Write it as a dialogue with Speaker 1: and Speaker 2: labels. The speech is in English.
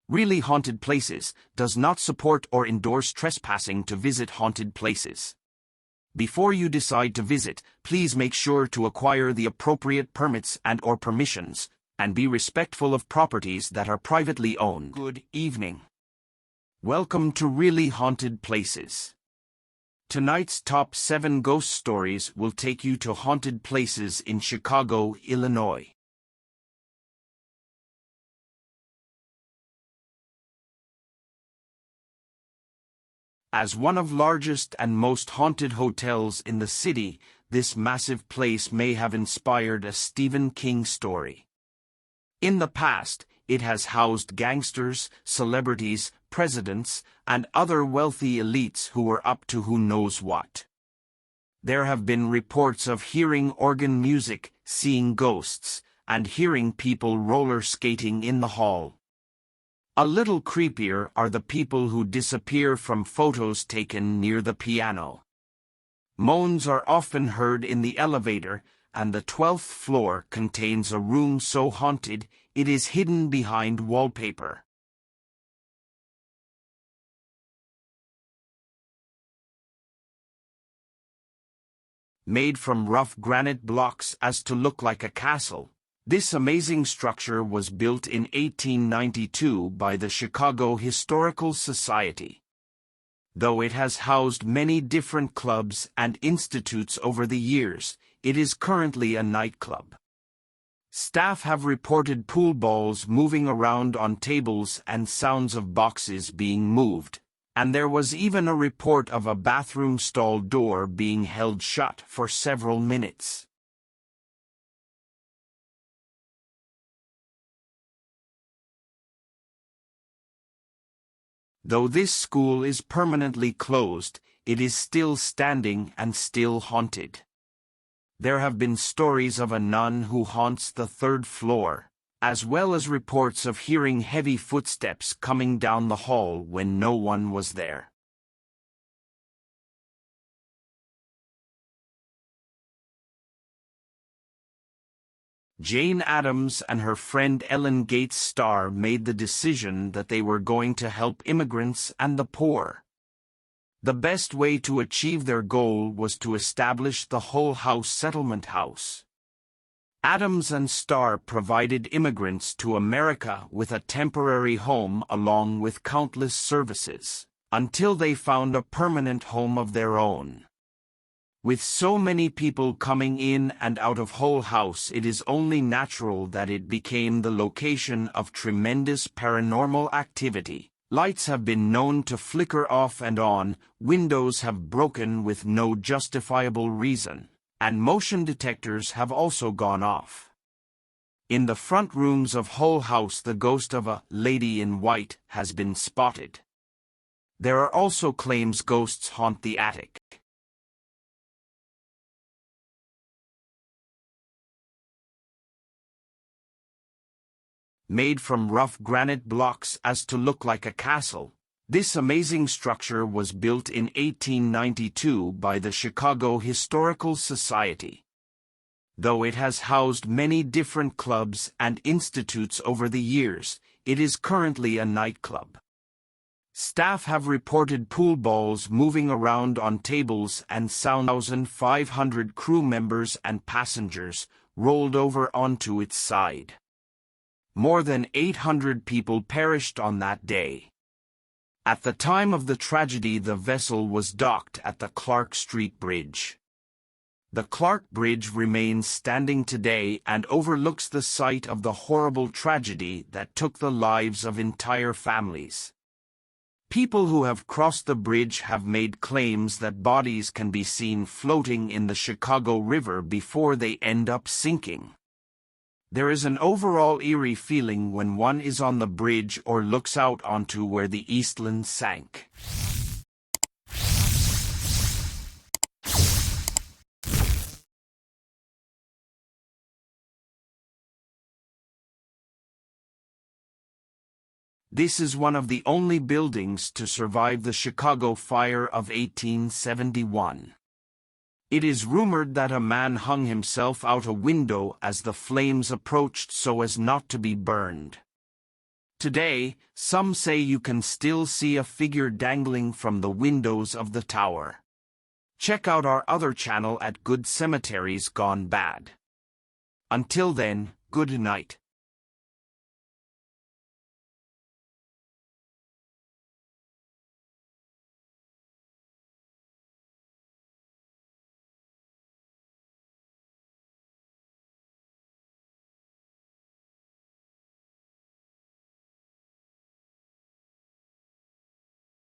Speaker 1: Really Haunted Places does not support or endorse trespassing to visit haunted places. Before you decide to visit, please make sure to acquire the appropriate permits and/or permissions, and be respectful of properties that are privately owned. Good evening. Welcome to Really Haunted Places. Tonight's top 7 ghost stories will take you to haunted places in Chicago, Illinois. As one of the largest and most haunted hotels in the city, this massive place may have inspired a Stephen King story. In the past, it has housed gangsters, celebrities, presidents, and other wealthy elites who were up to who knows what. There have been reports of hearing organ music, seeing ghosts, and hearing people roller skating in the hall. A little creepier are the people who disappear from photos taken near the piano. Moans are often heard in the elevator, and the 12th floor contains a room so haunted it is hidden behind wallpaper. Made from rough granite blocks as to look like a castle, this amazing structure was built in 1892 by the Chicago Historical Society. Though it has housed many different clubs and institutes over the years, it is currently a nightclub. Staff have reported pool balls moving around on tables and sounds of boxes being moved, and there was even a report of a bathroom stall door being held shut for several minutes. Though this school is permanently closed, it is still standing and still haunted. There have been stories of a nun who haunts the 3rd floor, as well as reports of hearing heavy footsteps coming down the hall when no one was there. Jane Addams and her friend Ellen Gates Starr made the decision that they were going to help immigrants and the poor. The best way to achieve their goal was to establish the Whole House Settlement House. Addams and Starr provided immigrants to America with a temporary home along with countless services, until they found a permanent home of their own. With so many people coming in and out of Whole House, it is only natural that it became the location of tremendous paranormal activity. Lights have been known to flicker off and on, windows have broken with no justifiable reason, and motion detectors have also gone off. In the front rooms of Whole House, the ghost of a lady in white has been spotted. There are also claims ghosts haunt the attic. Made from rough granite blocks as to look like a castle, this amazing structure was built in 1892 by the Chicago Historical Society. Though it has housed many different clubs and institutes over the years, it is currently a nightclub. Staff have reported pool balls moving around on tables and 1,500 crew members and passengers rolled over onto its side. More than 800 people perished on that day. At the time of the tragedy, the vessel was docked at the Clark Street Bridge. The Clark Bridge remains standing today and overlooks the site of the horrible tragedy that took the lives of entire families. People who have crossed the bridge have made claims that bodies can be seen floating in the Chicago River before they end up sinking. There is an overall eerie feeling when one is on the bridge or looks out onto where the Eastland sank. This is one of the only buildings to survive the Chicago fire of 1871. It is rumored that a man hung himself out a window as the flames approached so as not to be burned. Today, some say you can still see a figure dangling from the windows of the tower. Check out our other channel at Good Cemeteries Gone Bad. Until then, good night.